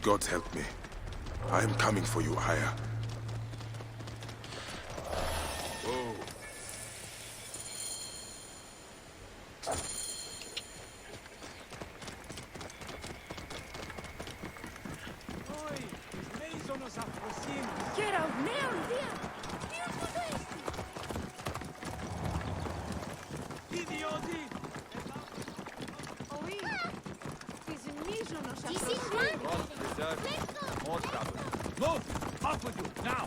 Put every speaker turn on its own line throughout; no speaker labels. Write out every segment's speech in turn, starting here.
gods help me. I am coming for you, Aya. Whoa.
Get out now, dear! Dear Modesti! Idioti! Oui! This is one!
Move! Off with you, now!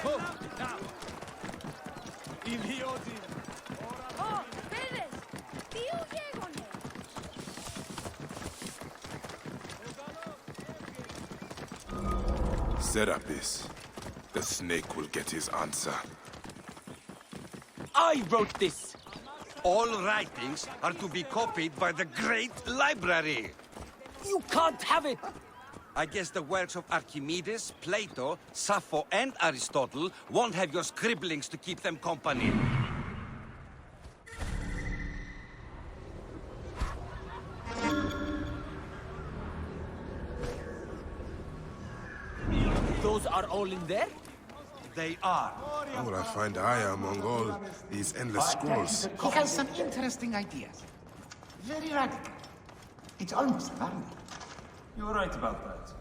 Move, now!
Idioti! Oh, Berthed! Tiu Gegone!
Serapis. The snake will get his answer.
I wrote this! All writings are to be copied by the Great Library!
You can't have it!
I guess the works of Archimedes, Plato, Sappho, and Aristotle won't have your scribblings to keep them company.
Those are all in there?
They are.
How will I find Aya among all these endless scrolls?
He has some interesting ideas. Very radical. It's almost fun.
You're right about that.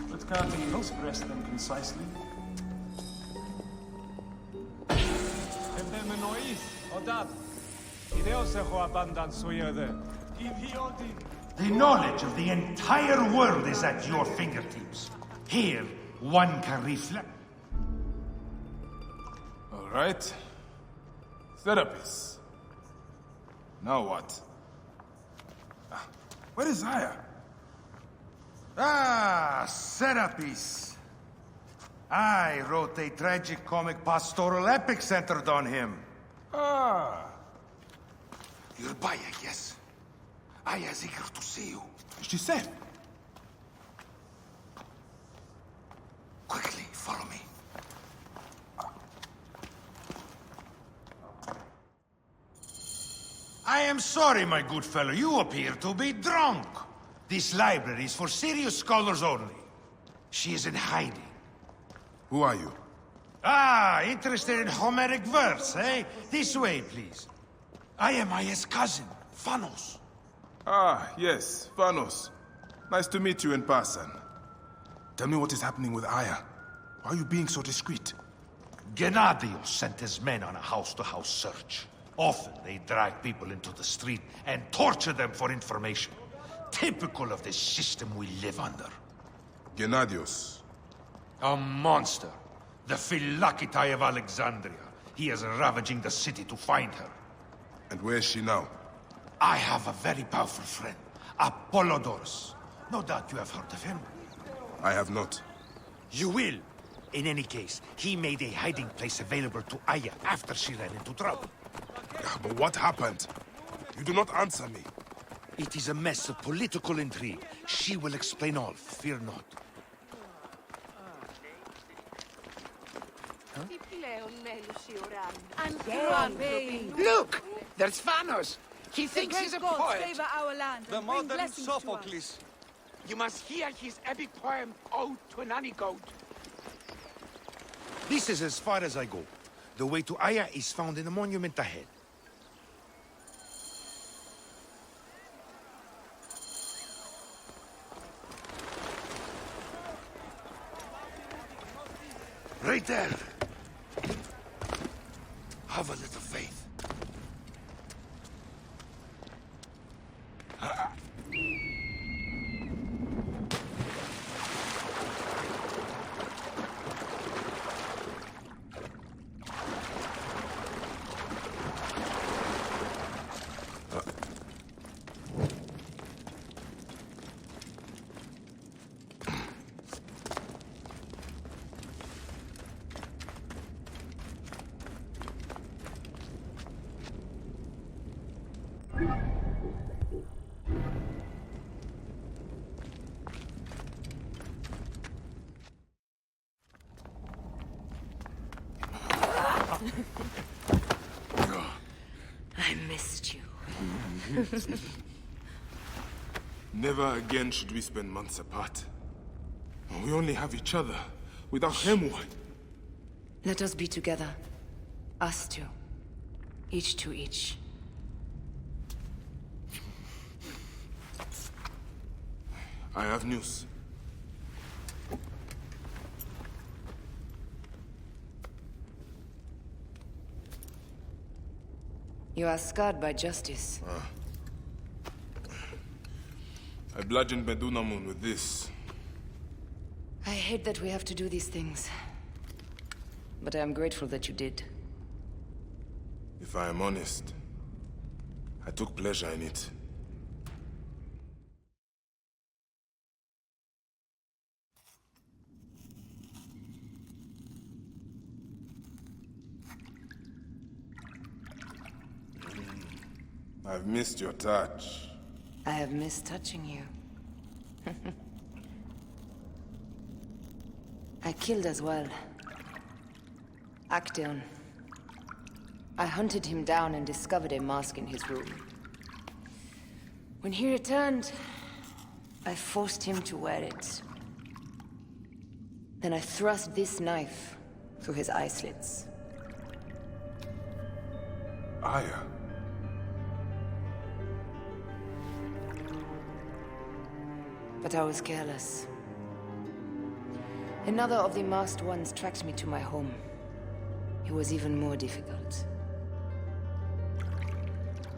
But can't he express them concisely?
The knowledge of the entire world is at your fingertips. Here, one can reflect.
All right. Serapis. Now what? Where is Aya?
Ah, Serapis. I wrote a tragic-comic pastoral epic centered on him.
Ah.
You're Baya, yes? Aya's eager to see you.
She said.
Quickly, follow me. I am sorry, my good fellow. You appear to be drunk. This library is for serious scholars only. She is in hiding.
Who are you?
Ah, interested in Homeric verse, eh? This way, please. I am Aya's cousin, Phanos.
Ah, yes, Vanos. Nice to meet you in person. Tell me what is happening with Aya. Why are you being so discreet?
Gennadios sent his men on a house-to-house search. Often they drag people into the street and torture them for information. Typical of the system we live under.
Gennadios.
A monster. The Philokitai of Alexandria. He is ravaging the city to find her.
And where is she now?
I have a very powerful friend, Apollodorus. No doubt you have heard of him.
I have not.
You will. In any case, he made a hiding place available to Aya after she ran into trouble.
But what happened? You do not answer me.
It is a mess of political intrigue. She will explain all, fear not.
Look! There's Phanos! He thinks he's a poet!
Favor our land
The
and bring
modern
blessings to us.
Sophocles.
You must hear his epic poem, Ode to an Goat.
This is as far as I go. The way to Aya is found in the monument ahead. Right there. Have a little faith.
I missed you.
Never again should we spend months apart. We only have each other. Without him, what?
Let us be together. Us two. Each to each.
I have news.
You are scarred by justice.
I bludgeoned Medunamun with this.
I hate that we have to do these things. But I am grateful that you did.
If I am honest, I took pleasure in it. I've missed your touch.
I have missed touching you. I killed as well. Actaeon. I hunted him down and discovered a mask in his room. When he returned, I forced him to wear it. Then I thrust this knife through his eye slits.
Aya.
But I was careless. Another of the masked ones tracked me to my home. It was even more difficult.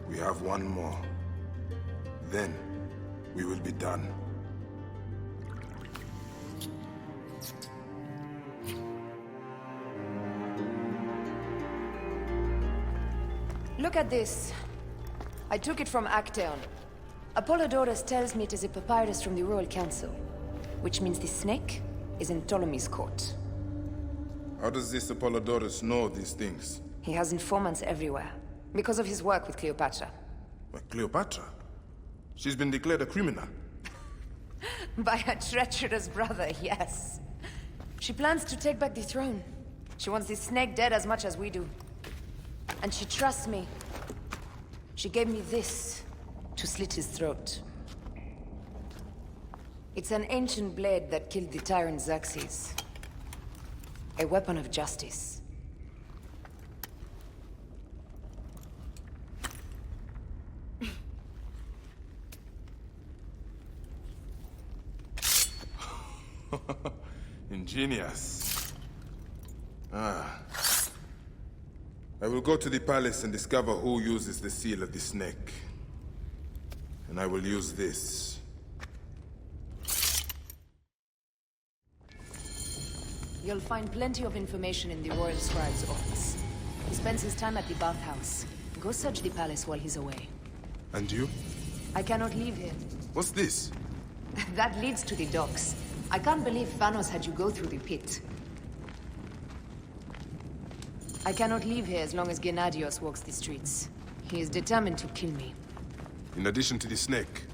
We have one more. Then, we will be done.
Look at this. I took it from Actaeon. Apollodorus tells me it is a papyrus from the Royal Council, which means the snake is in Ptolemy's court.
How does this Apollodorus know these things?
He has informants everywhere, because of his work with Cleopatra.
But Cleopatra? She's been declared a criminal.
By her treacherous brother, yes. She plans to take back the throne. She wants the snake dead as much as we do. And she trusts me. She gave me this to slit his throat. It's an ancient blade that killed the tyrant Xerxes. A weapon of justice.
Ingenious. I will go to the palace and discover who uses the seal of the snake. And I will use this.
You'll find plenty of information in the Royal Scribe's office. He spends his time at the bathhouse. Go search the palace while he's away.
And you?
I cannot leave here.
What's this?
That leads to the docks. I can't believe Thanos had you go through the pit. I cannot leave here as long as Gennadios walks the streets. He is determined to kill me.
In addition to the snake,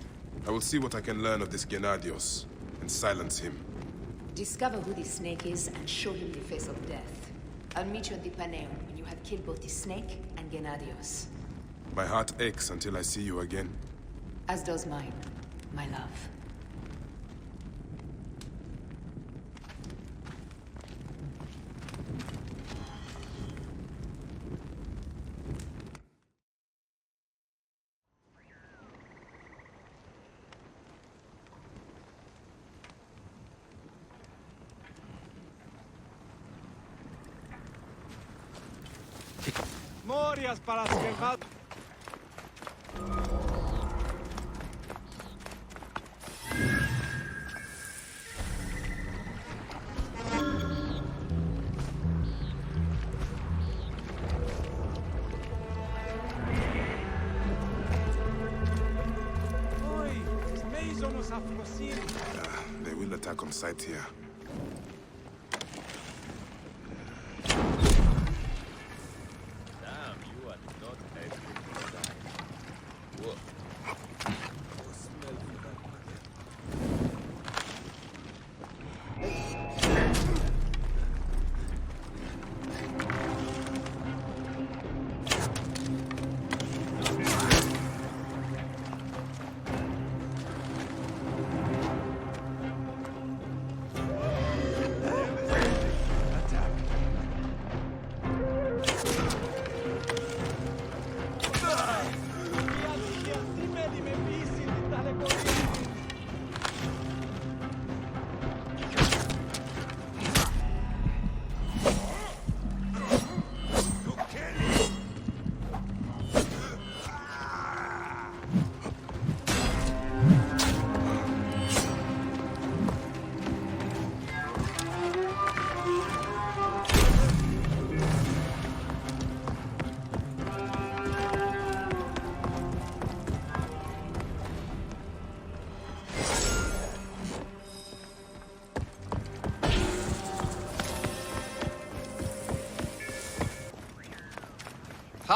I will see what I can learn of this Gennadios and silence him.
Discover who the snake is and show him the face of death. I'll meet you at the Paneum when you have killed both the snake and Gennadios.
My heart aches until I see you again.
As does mine, my love.
Morias para esquerrar.
They will attack on sight here.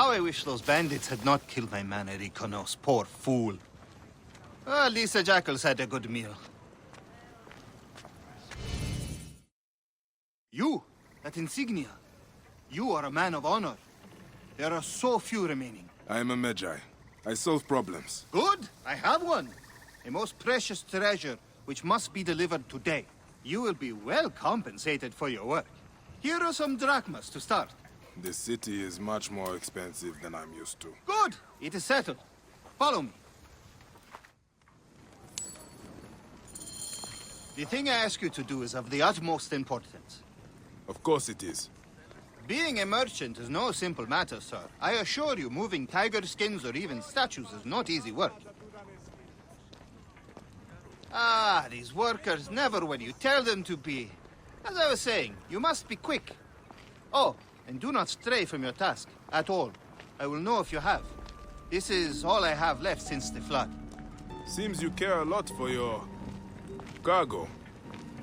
How I wish those bandits had not killed my man Erikonos, poor fool. At least the jackals had a good meal. You, that insignia. You are a man of honor. There are so few remaining.
I am a Magi. I solve problems.
Good, I have one. A most precious treasure, which must be delivered today. You will be well compensated for your work. Here are some drachmas to start.
The city is much more expensive than I'm used to.
Good, it is settled. Follow me. The thing I ask you to do is of the utmost importance.
Of course it is.
Being a merchant is no simple matter, sir. I assure you, moving tiger skins or even statues is not easy work. Ah, these workers never when you tell them to be. As I was saying, you must be quick. Oh, and do not stray from your task, at all. I will know if you have. This is all I have left since the flood.
Seems you care a lot for your... cargo.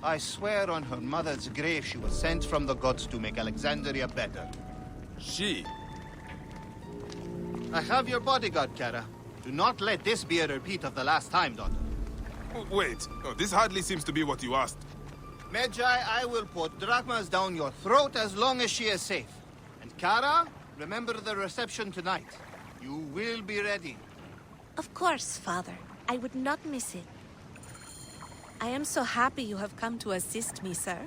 I swear on her mother's grave she was sent from the gods to make Alexandria better.
She?
I have your bodyguard, Kara. Do not let this be a repeat of the last time, daughter.
Wait, this hardly seems to be what you asked.
Magi, I will put drachmas down your throat as long as she is safe. And Kara, remember the reception tonight. You will be ready.
Of course, Father. I would not miss it. I am so happy you have come to assist me, sir.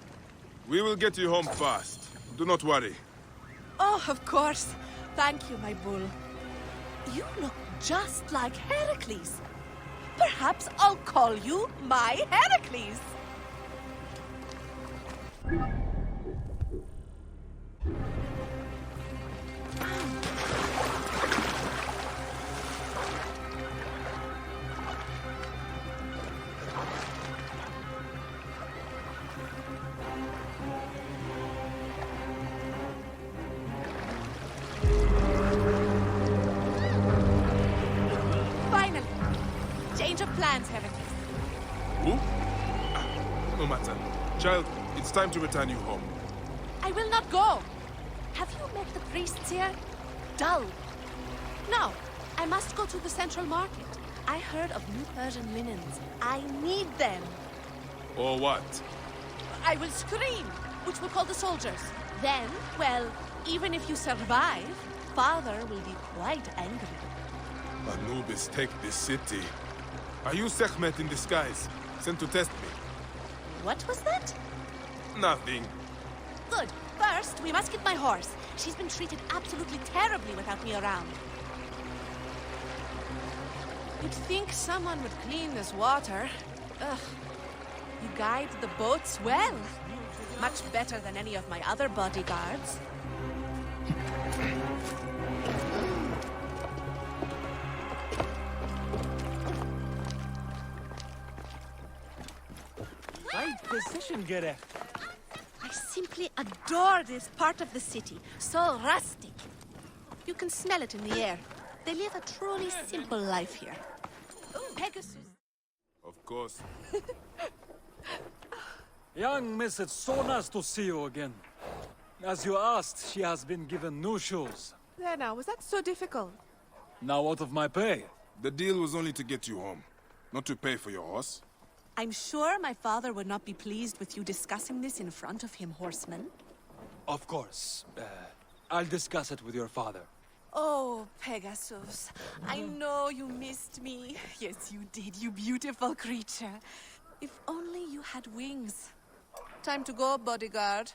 We will get you home fast. Do not worry.
Oh, of course. Thank you, my bull. You look just like Heracles. Perhaps I'll call you my Heracles. Finally. Change of plans, Heracles.
Who? No matter. Child, it's time to return you home.
I will not go. Have you met the priests here? Dull. No, I must go to the central market. I heard of new Persian linens. I need them.
Or what?
I will scream, which will call the soldiers. Then, well, even if you survive, Father will be quite angry.
Anubis take this city. Are you Sekhmet in disguise? Sent to test me?
What was that?
Nothing.
Good. First, we must get my horse. She's been treated absolutely terribly without me around. You'd think someone would clean this water. Ugh. You guide the boats well. Much better than any of my other bodyguards.
Right position, Geref.
I simply adore this part of the city. So rustic. You can smell it in the air. They live a truly simple life here. Ooh, Pegasus.
Of course.
Young miss, it's so nice to see you again. As you asked, she has been given new shoes.
There now, was that so difficult?
Now out of my pay.
The deal was only to get you home, not to pay for your horse.
I'm sure my father would not be pleased with you discussing this in front of him, horseman.
Of course. I'll discuss it with your father.
Oh, Pegasus. I know you missed me. Yes, you did, you beautiful creature. If only you had wings. Time to go, bodyguard.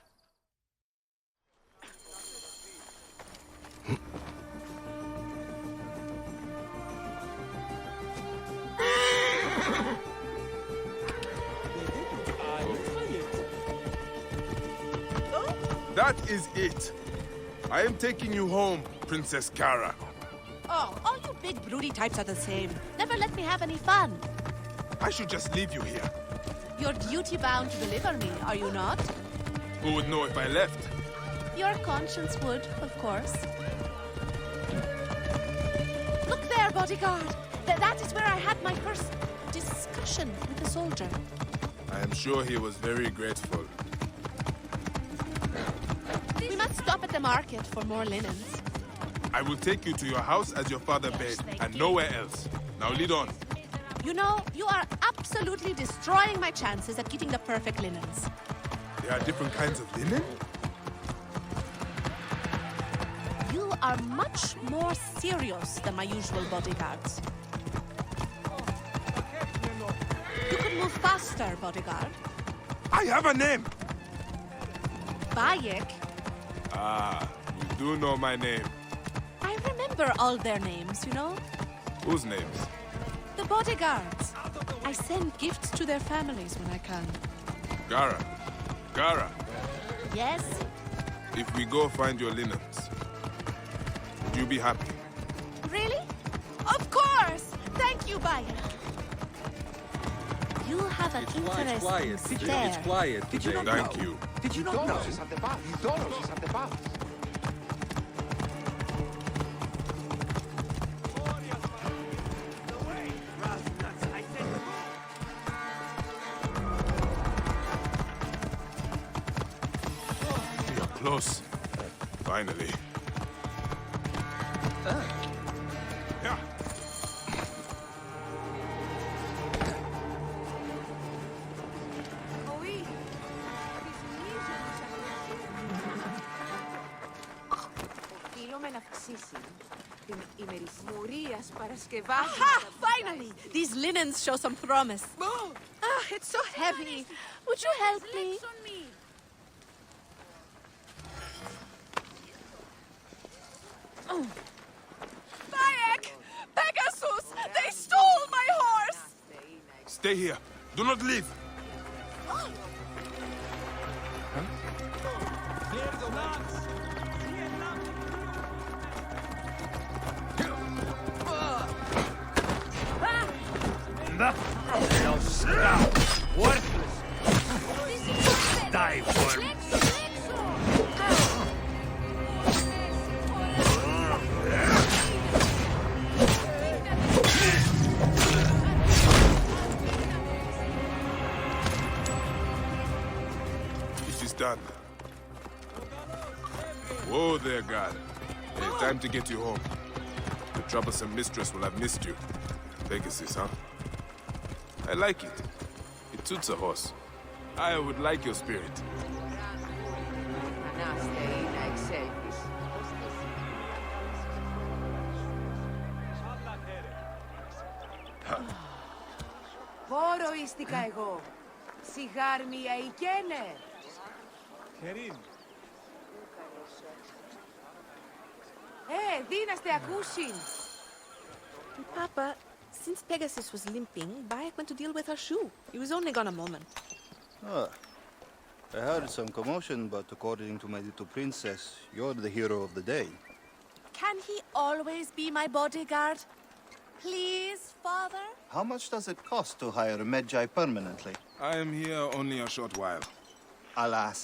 That is it. I am taking you home, Princess Kara.
Oh, all you big broody types are the same. Never let me have any fun.
I should just leave you here.
You're duty-bound to deliver me, are you not?
Who would know if I left?
Your conscience would, of course. Look there, bodyguard. That is where I had my first discussion with the soldier.
I am sure he was very grateful.
We must stop at the market for more linens.
I will take you to your house as your father bade, and nowhere else. Now lead on.
You know, you are absolutely destroying my chances at getting the perfect linens.
There are different kinds of linen?
You are much more serious than my usual bodyguards. You could move faster, bodyguard.
I have a name!
Bayek.
Ah, you do know my name.
I remember all their names, you know?
Whose names?
The bodyguards. I send gifts to their families when I can.
Gara,
Yes?
if we go find your linens, would you be happy?
Really? Of course! Thank you, Bayek. You have an interesting stare.
It's quiet.
Did you not know?
Thank you.
Did you not know?
Dolos is at the bath. Dolos is at the bath.
We are close. Finally. Yeah.
Οφείλουμε να αυξήσει την ημερησμουρίας παρασκευάσματα.
Aha! Finally! These linens show some promise. It's so heavy. Would you help me?
On me.
Bayek! Pegasus! They stole my horse!
Stay here. Do not leave.
Worthless! Die for me!
It is done. Whoa there, God. It is time to get you home. The troublesome mistress will have missed you. Pegasus, huh? I like it. It suits a horse. I would like your spirit.
Ανάστε ή να εξέλθεις. Πόροιστηκα εγώ. Σιγάρμια οικένε. Δίναστε ακούσιν.
Papa, since Pegasus was limping, Bayek went to deal with her shoe. He was only gone a moment.
Ah, I heard some commotion, but according to my little princess, you're the hero of the day.
Can he always be my bodyguard? Please, father?
How much does it cost to hire a Medjay permanently?
I am here only a short while.
Alas.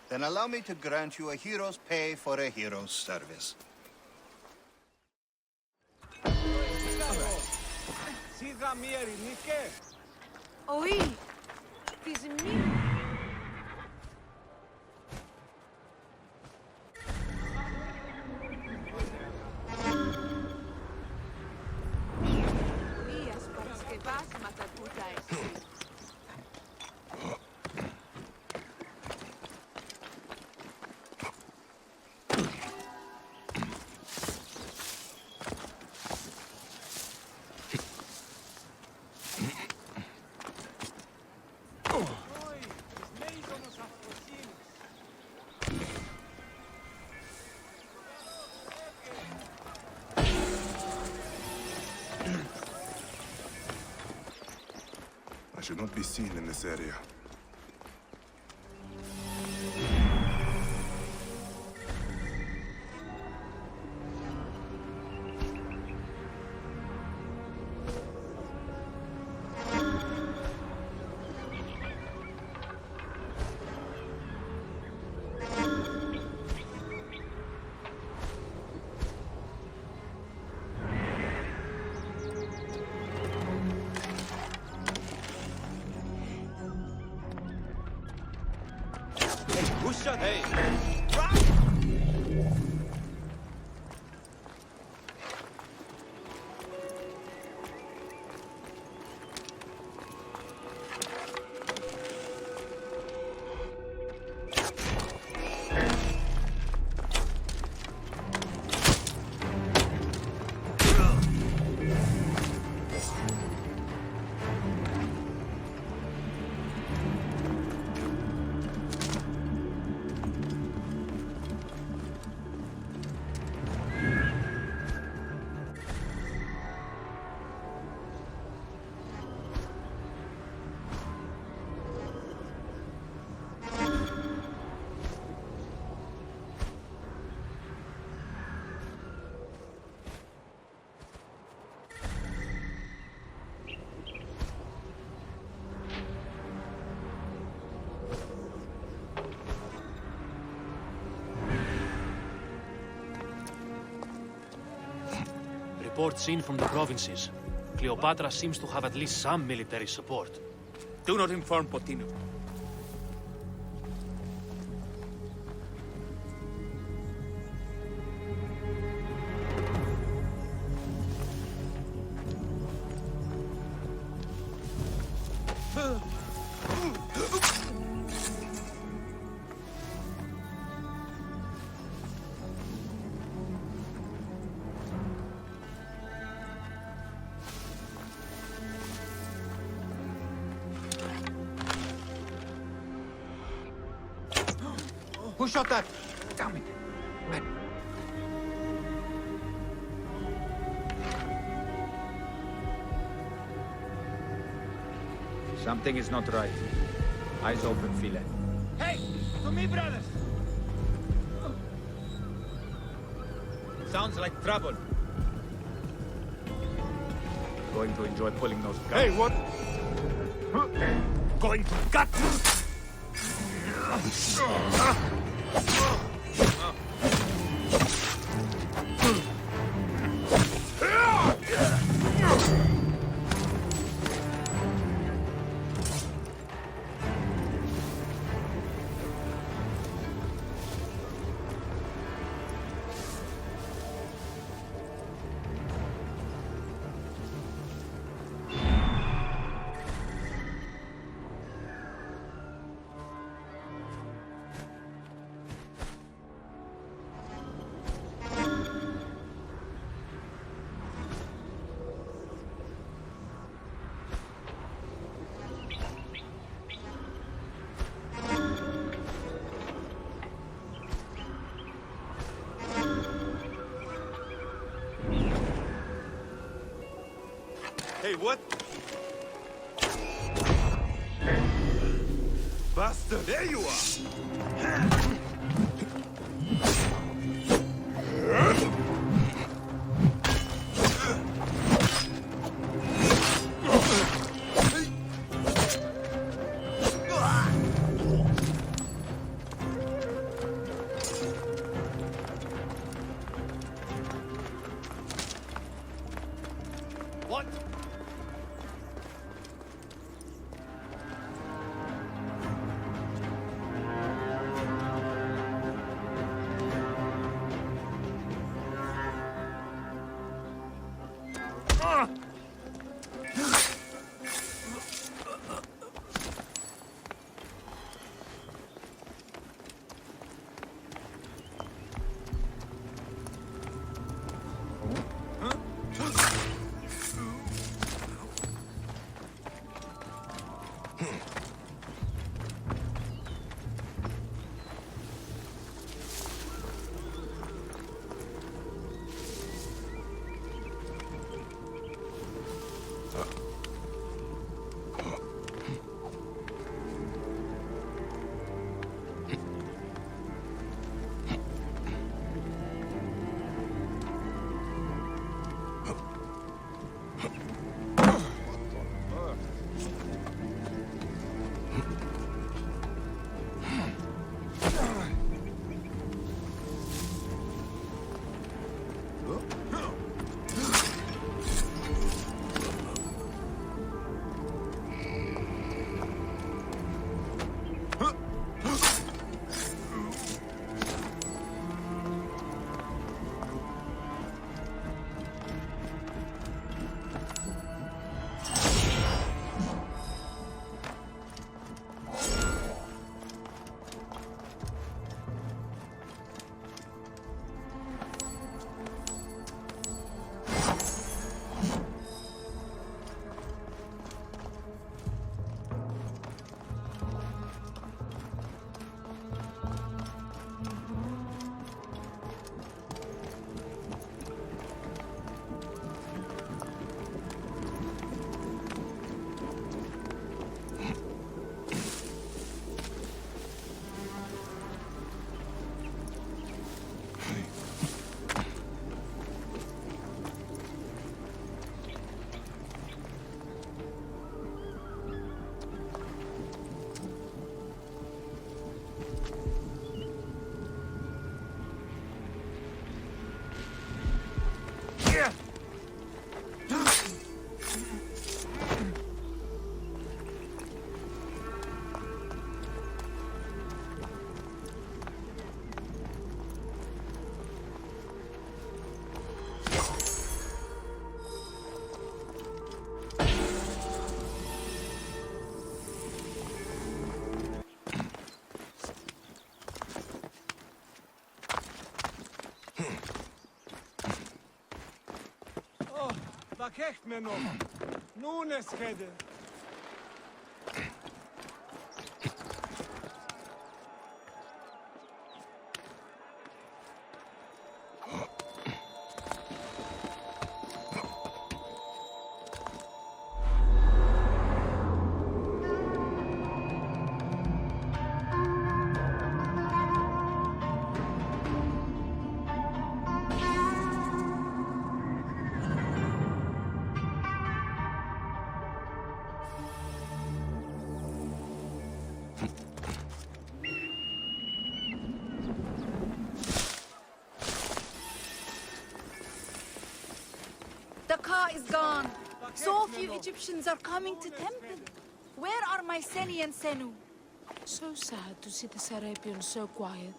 Then allow me to grant you a hero's pay for a hero's service.
Όχι. Της μη... Μίας παρασκευάσματα τούτα εσύ.
I should not be seen in this area.
reports in from the provinces. Cleopatra seems to have at least some military support.
Do not inform Potino.
Who shot that? Damn it.
Something is not right. Eyes open, File.
Hey! To me, brothers!
Sounds like trouble. Going to enjoy pulling those guns.
Hey, what?
Going to gut!
Hey, what? Bastard, there you are!
What?
The car is gone. So few Egyptians are coming to temple. Where are my Seni and Senu?
So sad to see the Sarapeion so quiet.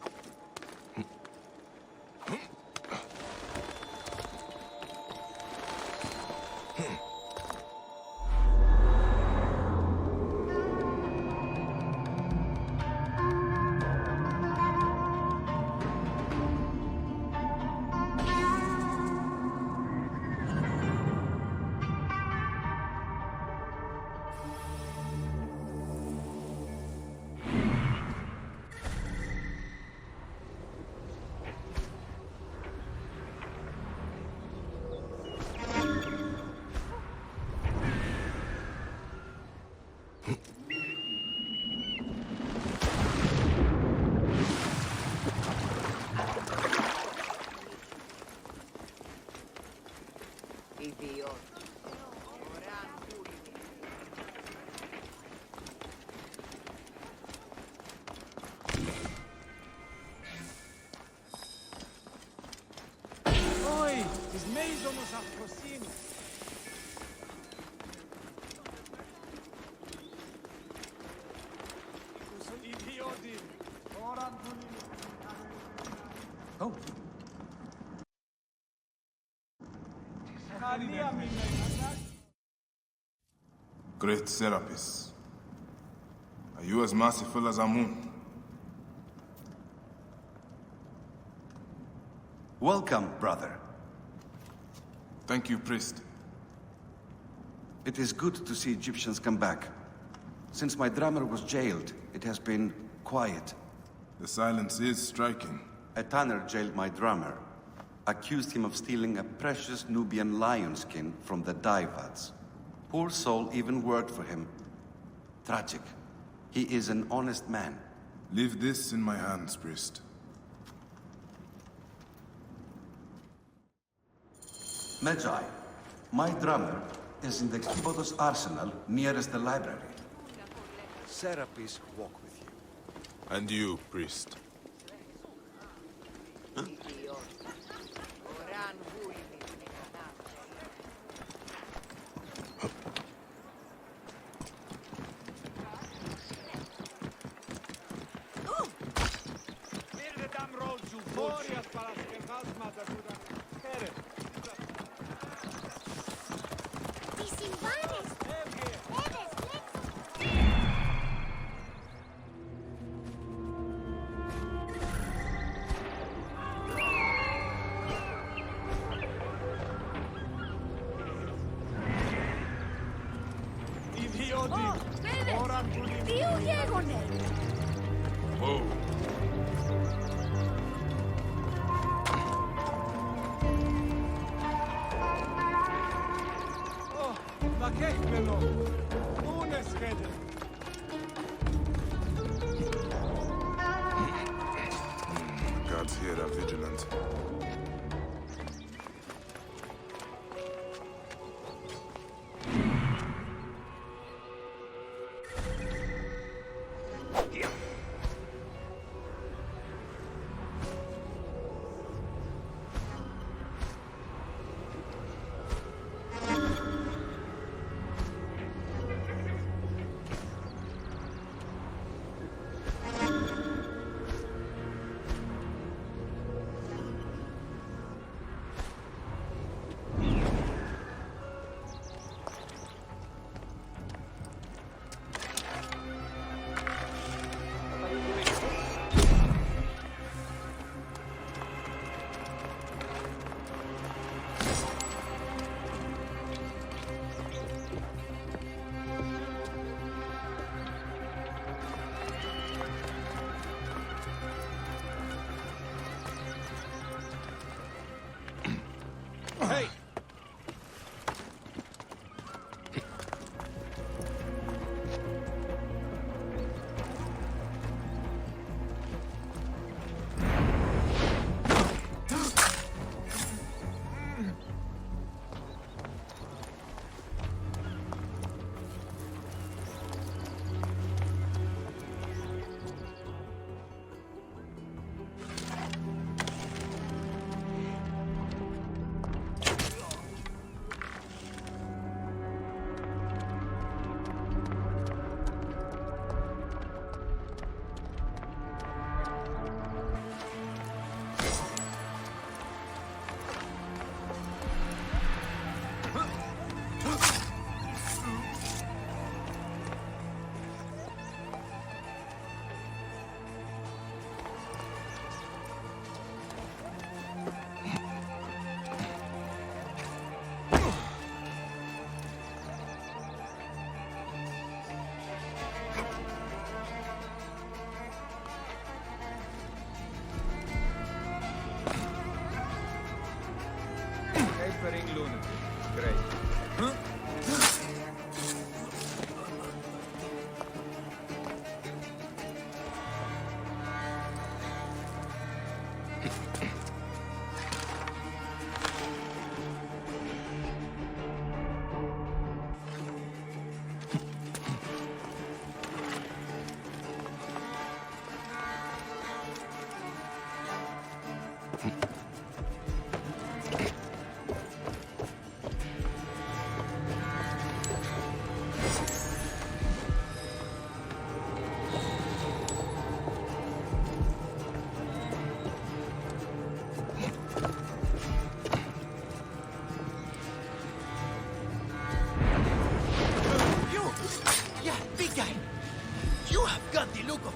Oh.
Great Serapis, are you as merciful as Amun?
Welcome, brother.
Thank you, priest.
It is good to see Egyptians come back. Since my drummer was jailed, it has been quiet.
The silence is striking.
A tanner jailed my drummer, accused him of stealing a precious Nubian lion skin from the Divads. Poor soul even worked for him. Tragic. He is an honest man.
Leave this in my hands, priest.
Magi, my drummer is in the Kibodos arsenal nearest the library. Serapis walk with you.
And you, priest.
Huh?
Gods here are vigilant.
Great.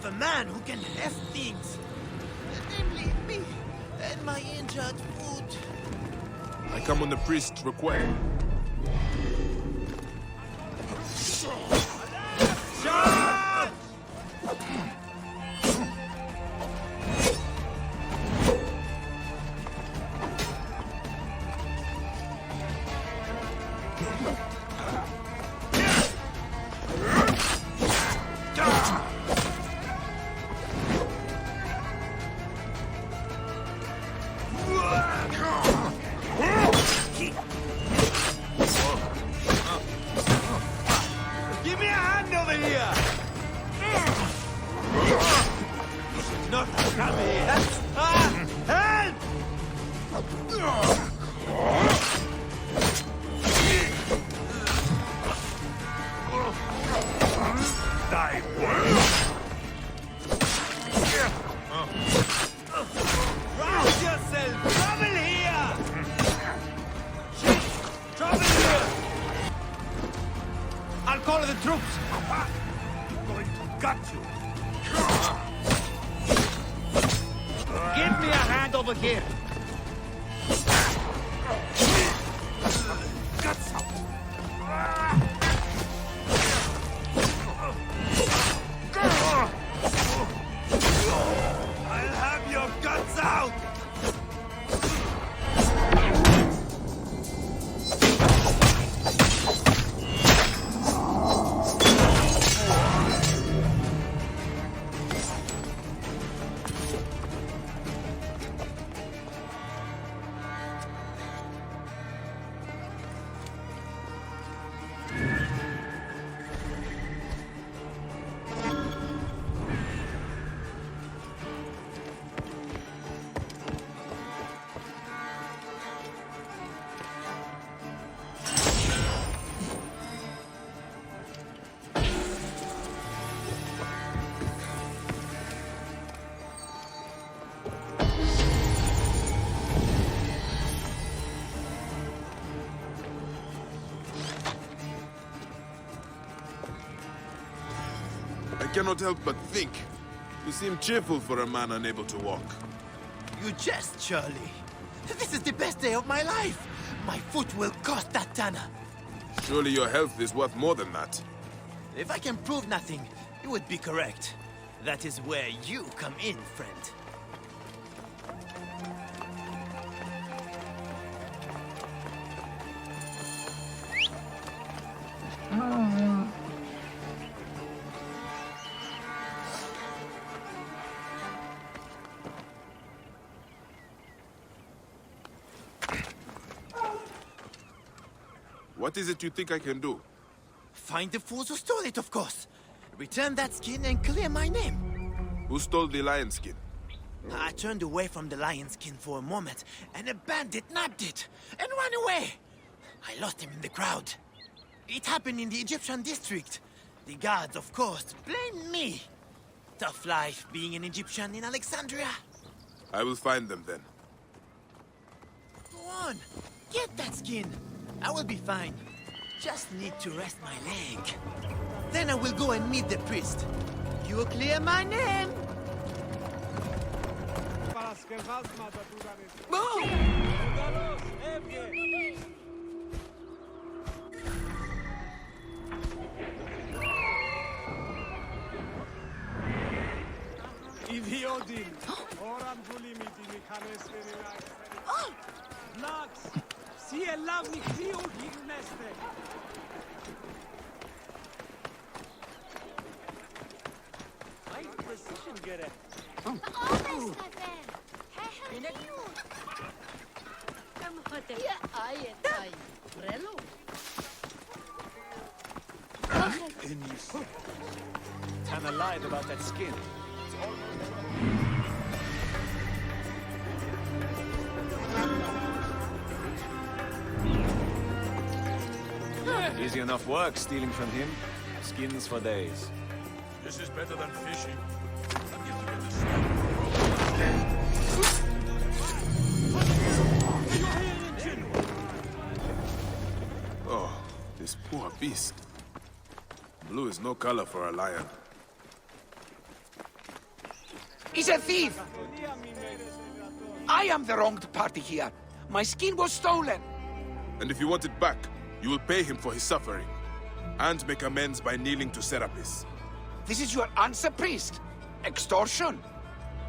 A man who can lift things. Namely me and my injured foot.
I come on the priest's request. I cannot help but think. You seem cheerful for a man unable to walk.
You jest, Charlie. This is the best day of my life. My foot will cost that tanner.
Surely your health is worth more than that.
If I can prove nothing, you would be correct. That is where you come in, friend.
What is it you think I can do?
Find the fools who stole it, of course. Return that skin and clear my name.
Who stole the lion skin?
I turned away from the lion skin for a moment, and a bandit nabbed it and ran away. I lost him in the crowd. It happened in the Egyptian district. The guards, of course, blamed me. Tough life being an Egyptian in Alexandria.
I will find them then.
Go on, get that skin. I will be fine. Just need to rest my leg. Then I will go and meet the priest. You clear my name.
Tana lied about that skin. Easy enough work stealing from him. Skins for days.
This is better than fishing. Oh, this poor beast. Blue is no color for a lion.
He's a thief! I am the wronged party here. My skin was stolen.
And if you want it back, you will pay him for his suffering. And make amends by kneeling to Serapis.
This is your answer, priest? Extortion?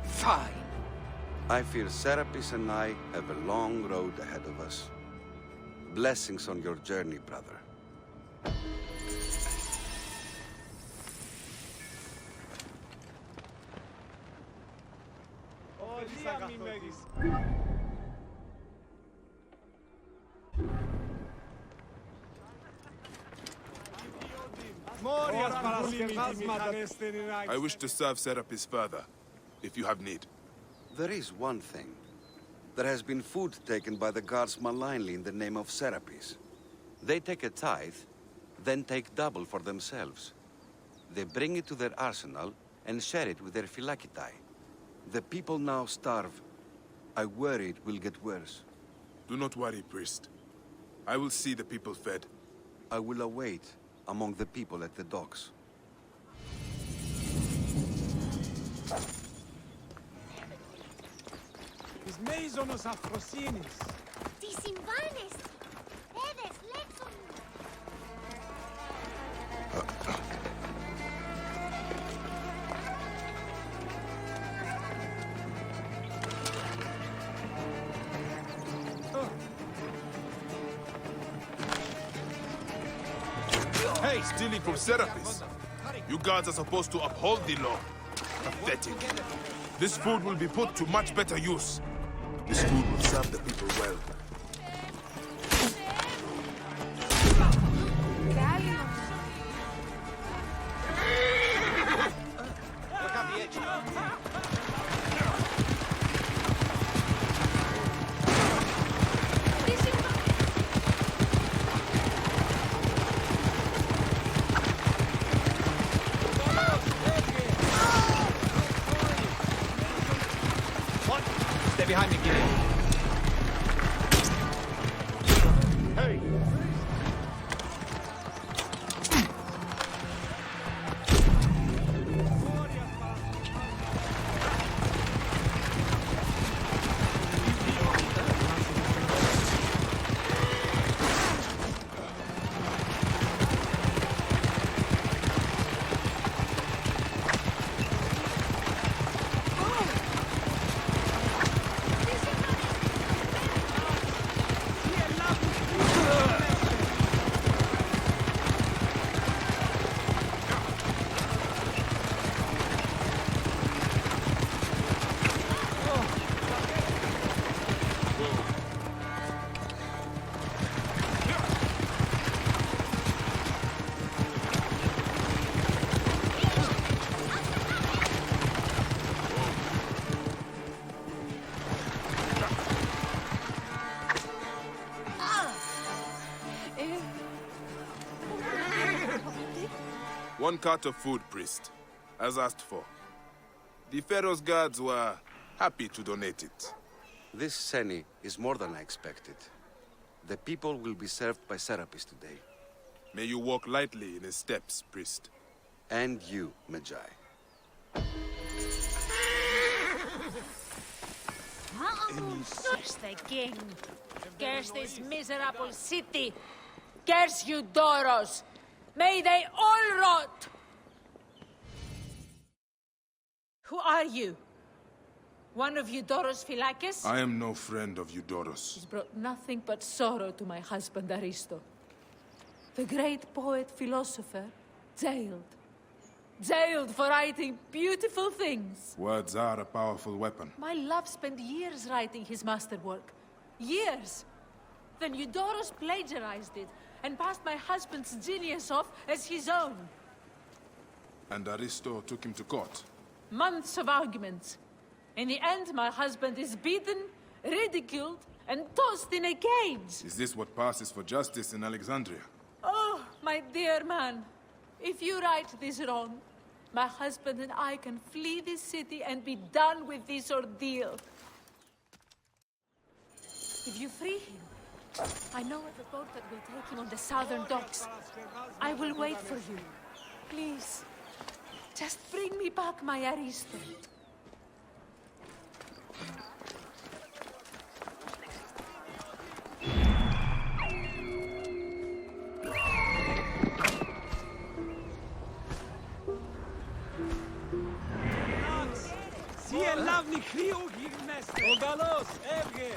Fine.
I fear Serapis and I have a long road ahead of us. Blessings on your journey, brother.
I wish to serve Serapis further, if you have need.
There is one thing. There has been food taken by the guards malignly in the name of Serapis. They take a tithe, then take double for themselves. They bring it to their arsenal and share it with their phylakitai. The people now starve. I worry it will get worse.
Do not worry, priest. I will see the people fed.
I will await among the people at the docks.
Τις μέιζονος αφροσύνης.
Τι συμβάνεσαι. Έδες, λέξω μου.
Hey, stealing from Serapis. You guards are supposed to uphold the law. Pathetic. This food will be put to much better use. This food will serve the people well.
Stay behind me, Gideon.
Hey! One cart of food, priest, as asked for. The Pharaoh's guards were happy to donate it.
This Seni is more than I expected. The people will be served by Serapis today.
May you walk lightly in his steps, priest.
And you, Magi.
Curse the king! Curse this miserable city! Curse you, Doros! May they all rot! Who are you?
One of Eudoros Phylakis?
I am no friend of Eudoros.
He's brought nothing but sorrow to my husband Aristo. The great poet philosopher, jailed. Jailed for writing beautiful things.
Words are a powerful weapon.
My love spent years writing his masterwork. Years! Then Eudoros plagiarized it and passed my husband's genius off as his own.
And Aristo took him to court.
Months of arguments. In the end, my husband is beaten, ridiculed, and tossed in a cage.
Is this what passes for justice in Alexandria?
Oh, my dear man. If you right this wrong, my husband and I can flee this city and be done with this ordeal. If you free him, I know of a boat that will take him on the southern docks. I will wait for you. Please, just bring me back my Aristo.
Σύ ελάβνη χρήου γίγνεστε. Ο καλός, έβγε.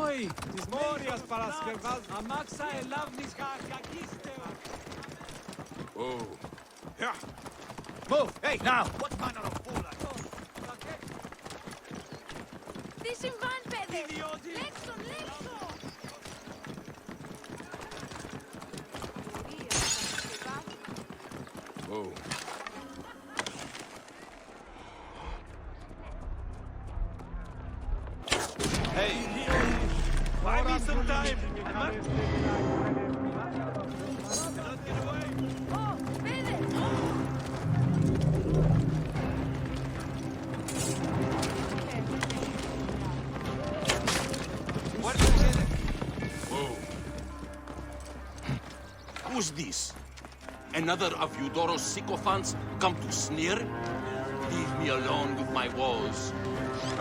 Όχι, της Μόριας Παρασκευάς. Αμάξα ελάβνης κακίστεο.
Oh. Yeah.
Move! Hey, now! What manner of fool are you?
Τι συμβάν, παιδί! Λέξον, λέξον!
Oh.
Hey! Buy me some time!
Oh, παιδί!
What is it?
Whoa.
Who's this? Another of Eudoros' sycophants come to sneer? Leave me alone with my woes.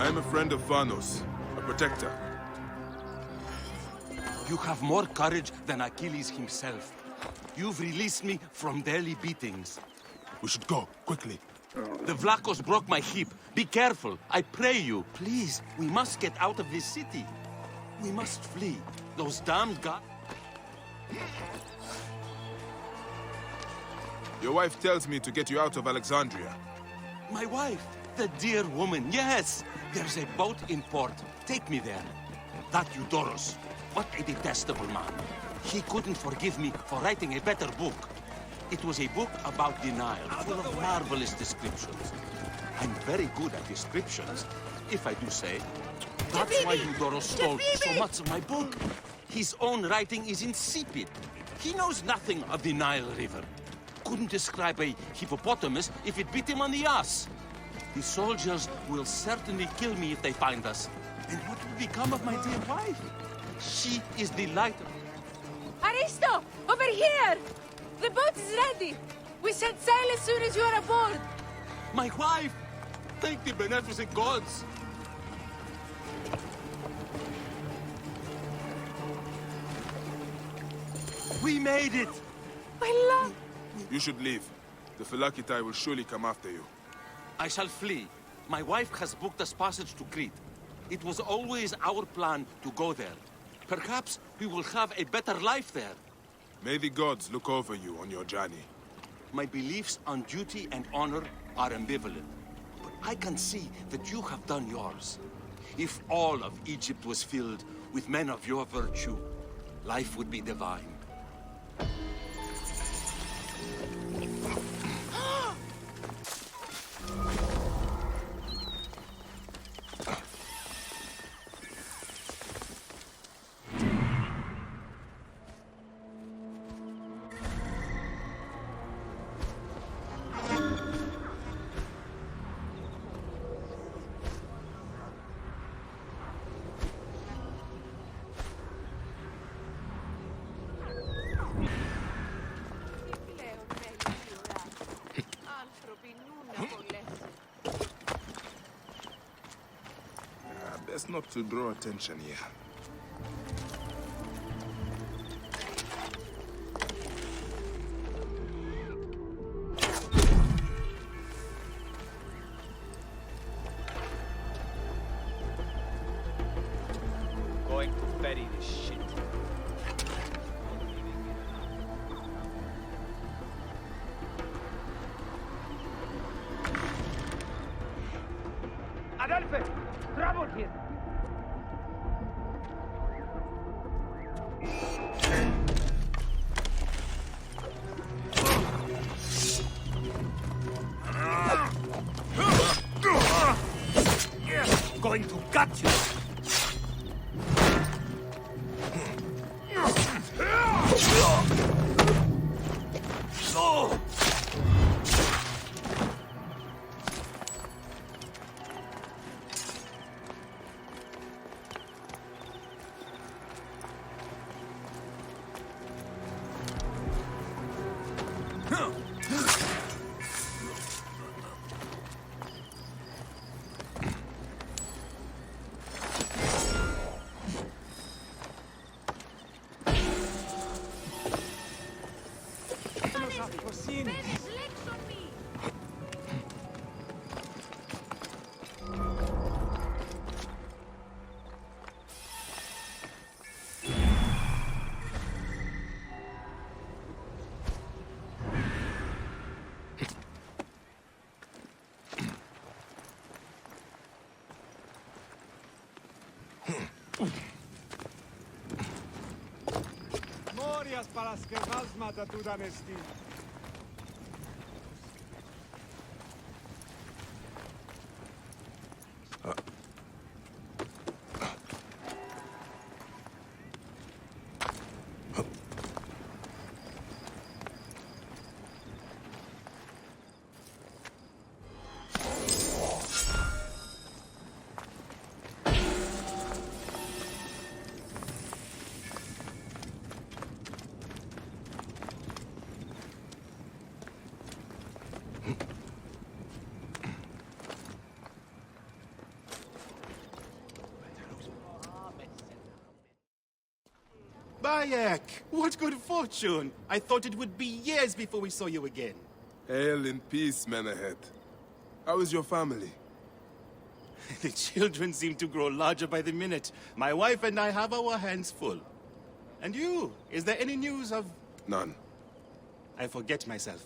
I am a friend of Phanos, a protector.
You have more courage than Achilles himself. You've released me from daily beatings.
We should go, quickly.
The Vlachos broke my hip. Be careful, I pray you. Please, we must get out of this city. We must flee. Those damned gods...
Your wife tells me to get you out of Alexandria.
My wife, the dear woman, yes! There's a boat in port. Take me there. That Eudoros, what a detestable man. He couldn't forgive me for writing a better book. It was a book about denial, full of marvelous descriptions. I'm very good at descriptions, if I do say. That's why Eudoros stole so much of my book. His own writing is insipid. He knows nothing of the Nile River. Couldn't describe a hippopotamus if it bit him on the ass. The soldiers will certainly kill me if they find us. And what will become of my dear wife? She is the light of...
Aristo! Over here! The boat is ready! We set sail as soon as you are aboard!
My wife! Thank the beneficent gods! We made it!
My love!
You should leave. The Phylakitai will surely come after you.
I shall flee. My wife has booked us passage to Crete. It was always our plan to go there. Perhaps we will have a better life there.
May the gods look over you on your journey.
My beliefs on duty and honor are ambivalent. But I can see that you have done yours. If all of Egypt was filled with men of your virtue, life would be divine.
Best not to draw attention here.
Shit.
Adolphe! Trouble here!
Going to gut you!
Morias παρασκευάσματα του δανεστή.
Bayek! What good fortune! I thought it would be years before we saw you again.
Hail in peace, Menachet. How is your family?
The children seem to grow larger by the minute. My wife and I have our hands full. And you? Is there any news of...
None.
I forget myself.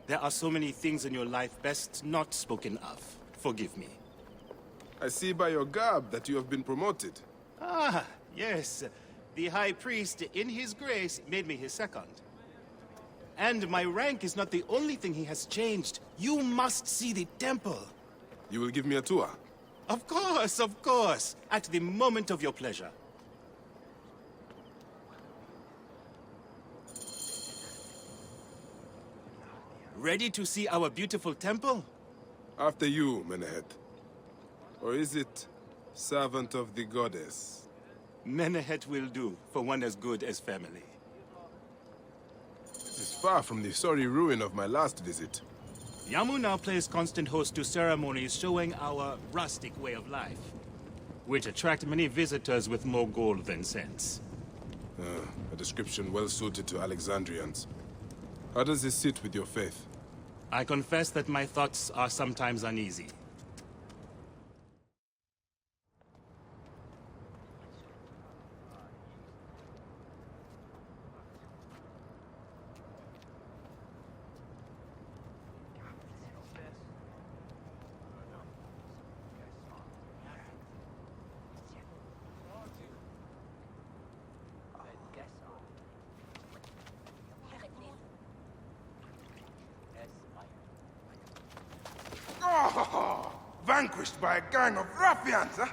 There are so many things in your life best not spoken of. Forgive me.
I see by your garb that you have been promoted.
Ah, yes. The High Priest, in his grace, made me his second. And my rank is not the only thing he has changed. You must see the temple.
You will give me a tour?
Of course, of course. At the moment of your pleasure. Ready to see our beautiful temple?
After you, Menachet. Or is it servant of the goddess?
Menachet will do for one as good as family.
This is far from the sorry ruin of my last visit.
Yamu now plays constant host to ceremonies showing our rustic way of life, which attract many visitors with more gold than sense.
A description well suited to Alexandrians. How does this sit with your faith?
I confess that my thoughts are sometimes uneasy.
Oh, vanquished by a gang of ruffians, huh?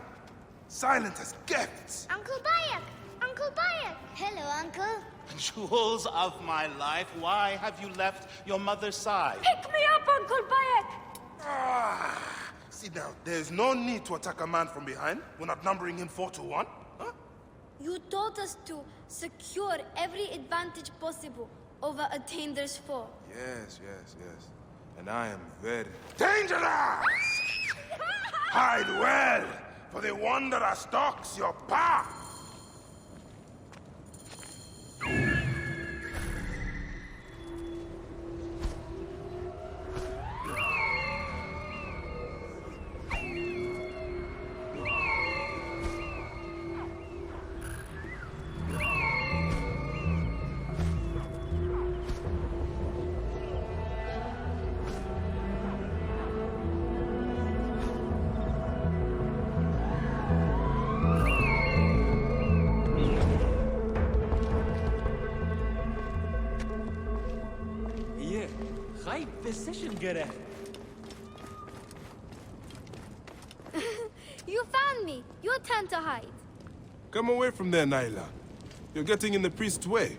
Silent as gifts.
Uncle Bayek! Uncle Bayek! Hello, Uncle.
Jewels of my life, why have you left your mother's side?
Pick me up, Uncle Bayek!
Sit down. There's no need to attack a man from behind. We're not numbering him 4-1. Huh?
You told us to secure every advantage possible over a dangerous foe.
Yes. And I am very dangerous! Hide well, for the wanderer stalks your path!
You found me. Your turn to hide.
Come away from there, Naila. You're getting in the priest's way.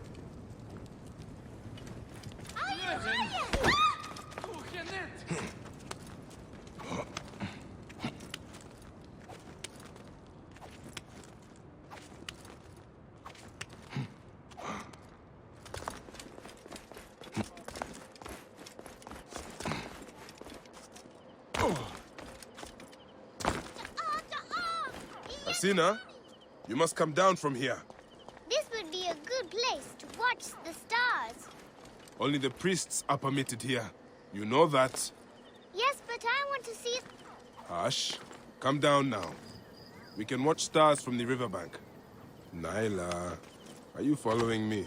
Asina, you must come down from here.
This would be a good place to watch the stars.
Only the priests are permitted here. You know that.
Yes, but I want to see...
Hush. Come down now. We can watch stars from the riverbank. Naila, are you following me?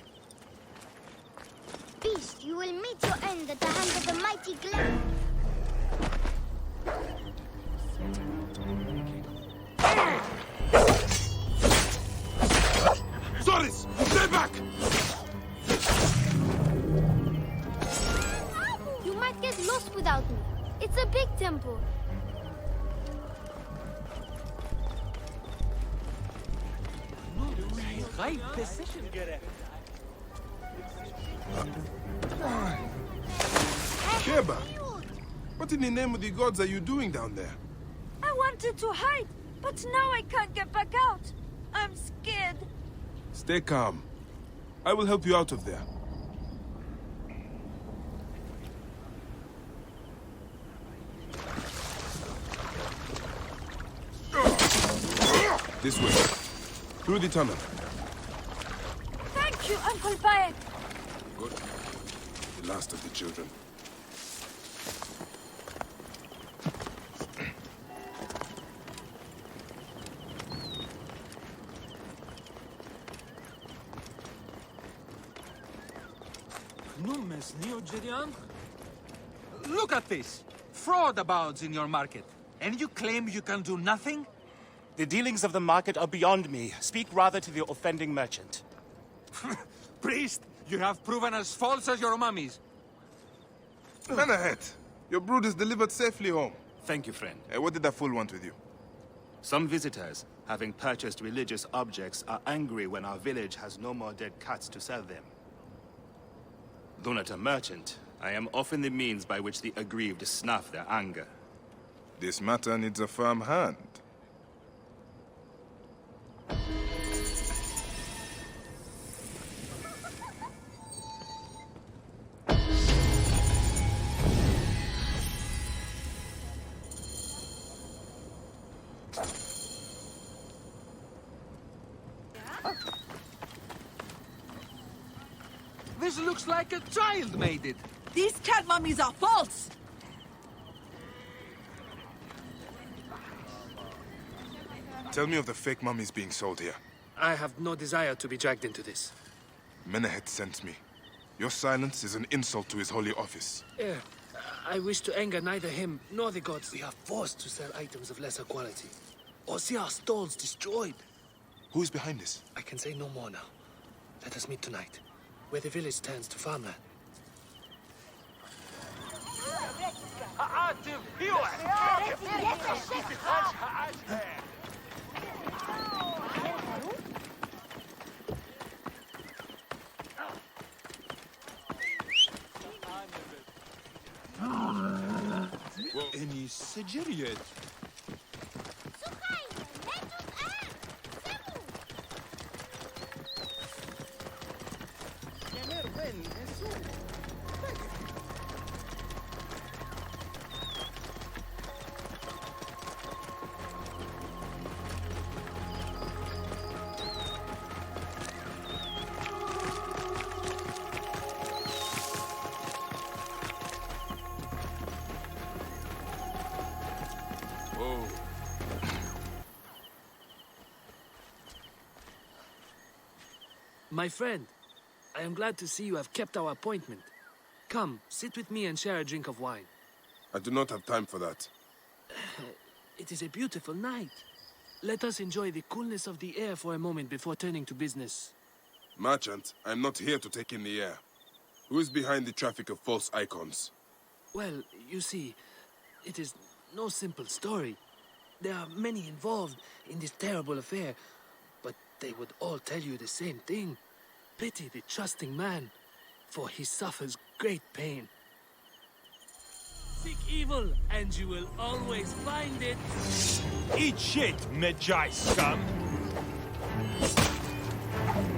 Beast, you will meet your end at the hands of the mighty Glen.
Zoris! Stay back!
You might get lost without me. It's a big temple.
Sheba! What in the name of the gods are you doing down there?
I wanted to hide, but now I can't get back out. I'm scared.
Stay calm. I will help you out of there. This way. Through the tunnel.
Thank you, Uncle Bayek.
Good. The last of the children.
Look at this! Fraud abounds in your market. And you claim you can do nothing?
The dealings of the market are beyond me. Speak rather to the offending merchant.
Priest, you have proven as false as your mummies.
Menahet, your brood is delivered safely home.
Thank you, friend.
What did that fool want with you?
Some visitors, having purchased religious objects, are angry when our village has no more dead cats to sell them. Though not a merchant, I am often the means by which the aggrieved snuff their anger.
This matter needs a firm hand.
This looks like a child made it.
These cat mummies are false!
Tell me of the fake mummies being sold here.
I have no desire to be dragged into this.
Menahet sent me. Your silence is an insult to his holy office.
I wish to anger neither him nor the gods. We are forced to sell items of lesser quality, or see our stalls destroyed.
Who is behind this?
I can say no more now. Let us meet tonight, where the village turns to farmland.
Any Sigiriet?
My friend, I am glad to see you have kept our appointment. Come, sit with me and share a drink of wine.
I do not have time for that.
It is a beautiful night. Let us enjoy the coolness of the air for a moment before turning to business.
Merchant, I am not here to take in the air. Who is behind the traffic of false icons?
Well, you see, it is no simple story. There are many involved in this terrible affair, but they would all tell you the same thing. Pity the trusting man, for he suffers great pain. Seek evil, and you will always find it.
Eat shit, Magi scum!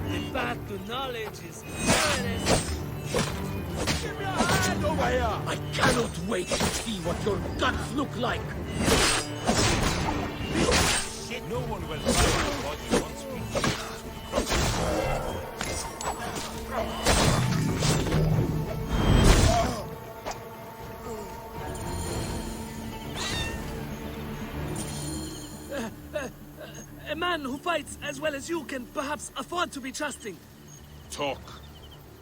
The path to knowledge is perilous.
Give me a hand over here!
I cannot wait to see what your guts look like.
Shit, no one will find what you once
A man who fights as well as you can perhaps afford to be trusting.
Talk,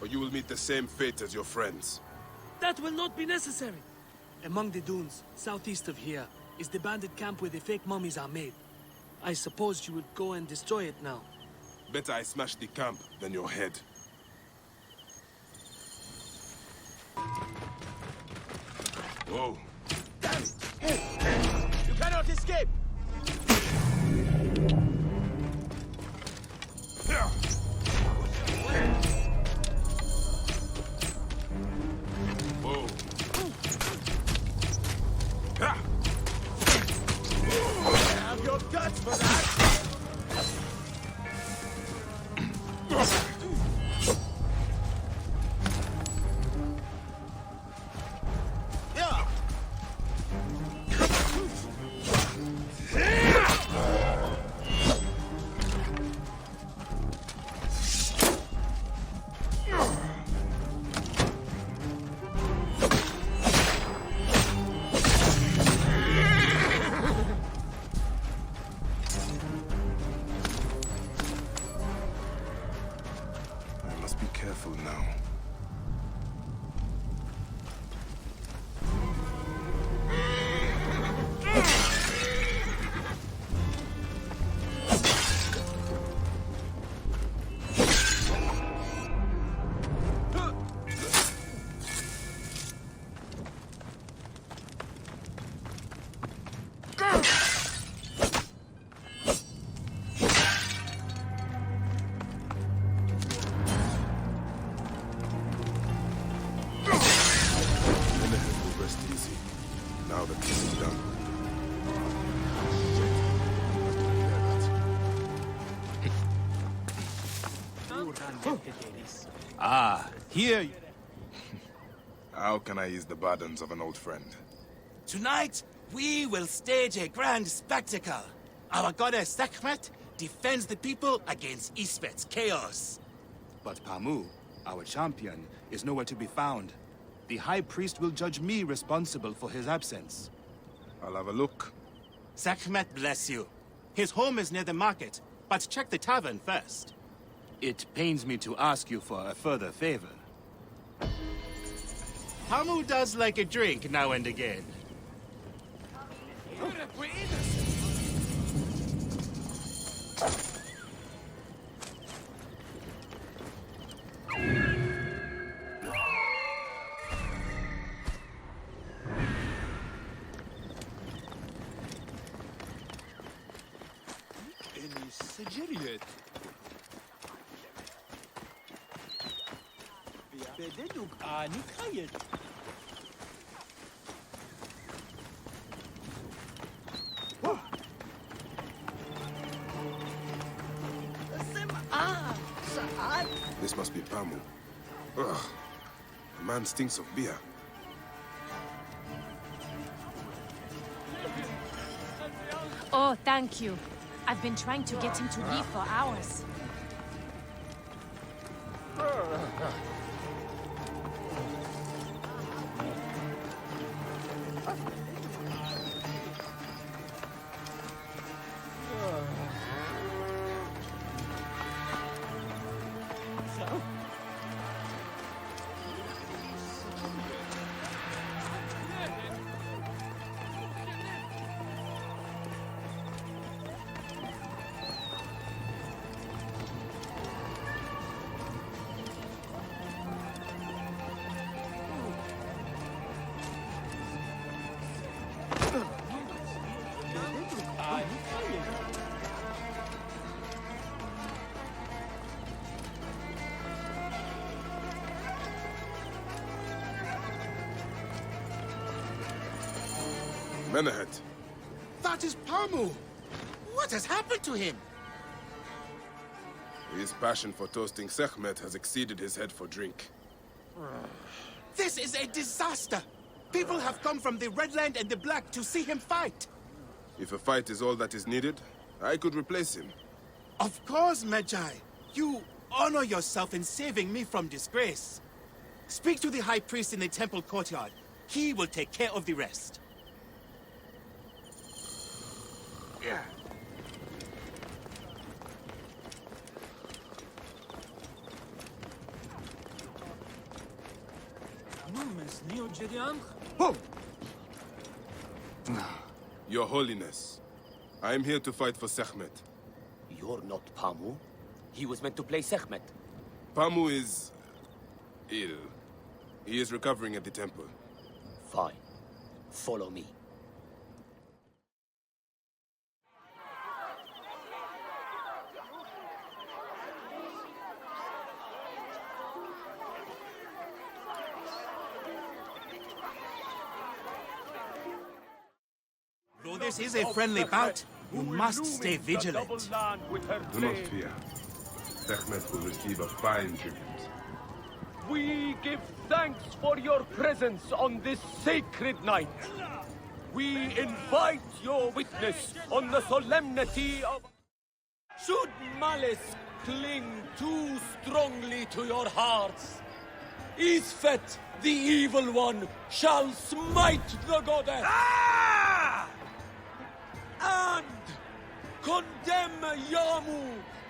or you will meet the same fate as your friends.
That will not be necessary. Among the dunes, southeast of here, is the bandit camp where the fake mummies are made. I suppose you would go and destroy it now.
Better I smash the camp than your head. Whoa.
You cannot escape!
Whoa.
Have your guts for that!
Ah, here.
How can I ease the burdens of an old friend?
Tonight, we will stage a grand spectacle. Our goddess Sekhmet defends the people against Isfet's chaos.
But Pamu, our champion, is nowhere to be found. The High Priest will judge me responsible for his absence.
I'll have a look.
Sekhmet bless you. His home is near the market, but check the tavern first.
It pains me to ask you for a further favor.
Pamu does like a drink now and again.
This must be Pamu. Ugh. The man stinks of beer.
Oh, thank you. I've been trying to get him to leave for hours.
Menahet.
That is Pamu! What has happened to him?
His passion for toasting Sekhmet has exceeded his head for drink.
This is a disaster! People have come from the Red Land and the Black to see him fight!
If a fight is all that is needed, I could replace him.
Of course, Magi. You honor yourself in saving me from disgrace. Speak to the High Priest in the temple courtyard. He will take care of the rest. Yeah.
Your Holiness, I am here to fight for Sekhmet.
You're not Pamu. He was meant to play Sekhmet.
Pamu is... ill. He is recovering at the temple.
Fine. Follow me.
Though this is a friendly bout, you must stay vigilant.
Do not fear. Sekhmet will receive a fine tribute.
We give thanks for your presence on this sacred night. We invite your witness on the solemnity of... Should malice cling too strongly to your hearts, Isfet, the evil one, shall smite the goddess. And condemn Yamu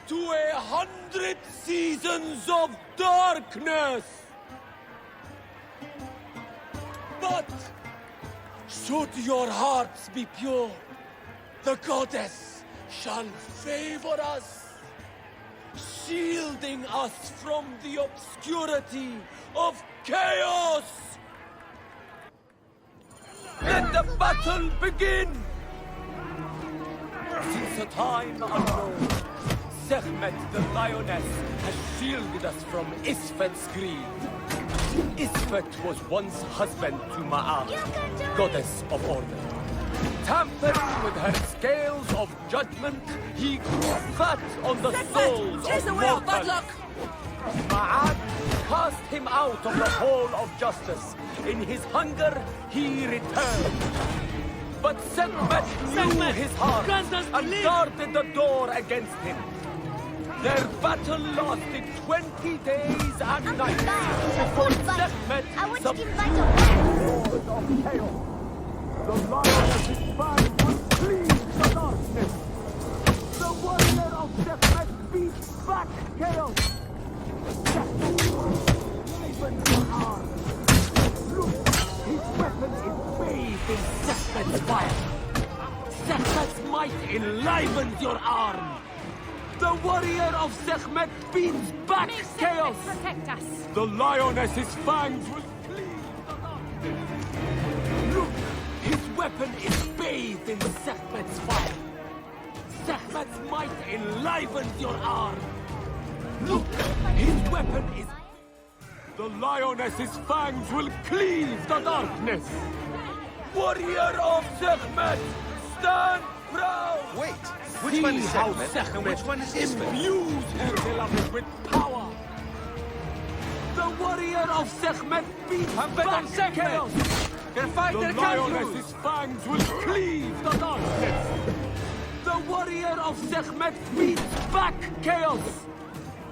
to 100 seasons of darkness. But should your hearts be pure, the goddess shall favor us, shielding us from the obscurity of chaos. Let the battle begin! Since a time unknown, Sekhmet the Lioness has shielded us from Isfet's greed. Isfet was once husband to Ma'at, goddess of order. Tampering with her scales of judgment, he grew fat on the souls of mortals. Ma'at cast him out of the hall of justice. In his hunger, he returned. But Sekhmet knew his heart and guarded the door against him. Their battle lasted 20 days and nights before Sekhmet subdued the lord of chaos. The lioness's band would cleave the darkness. The warrior of Sekhmet beats back chaos. Sekhmet even the arm. Look, his weapon is bathed in Sekhmet's fire. Sekhmet's might enlivens your arm. The warrior of Sekhmet beats back chaos!
Protect us!
The lioness's fangs will cleave the darkness! Look! His weapon is bathed in Sekhmet's fire! Sekhmet's might enlivens your arm! Look! His weapon is... The lioness's fangs will cleave the darkness! Warrior of Sekhmet! Stand proud!
Wait! Which one is Sekhmet and which one is Isfet?
Imbues her beloved with power. The warrior of Sekhmet beats back chaos. The lioness's fangs will cleave the darkness. The warrior of Sekhmet beats back chaos.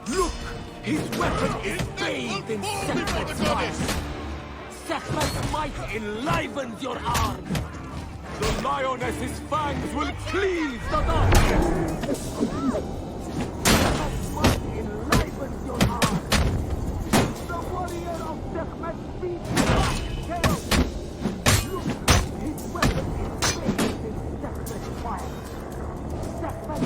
Look, his weapon is bathed in Sekhmet's fire. Sekhmet's might enlivens your arm. The lioness's fangs will cleave the darkness! Sekhmet's might enlivens your arm! The warrior of Sekhmet beats back chaos! Look, his weapon is bathed in Sekhmet's fire! Sekhmet!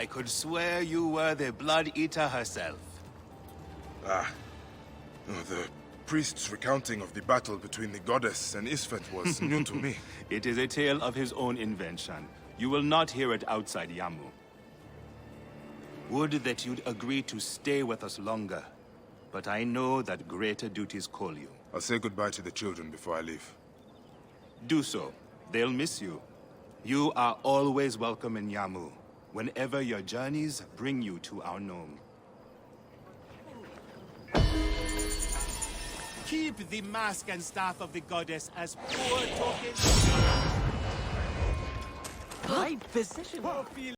I could swear you were the Blood Eater herself.
Ah. Oh, the priest's recounting of the battle between the goddess and Isfet was new to me.
It is a tale of his own invention. You will not hear it outside Yamu. Would that you'd agree to stay with us longer. But I know that greater duties call you.
I'll say goodbye to the children before I leave.
Do so. They'll miss you. You are always welcome in Yamu, whenever your journeys bring you to our Nome.
Keep the mask and staff of the goddess as poor tokens.
My position.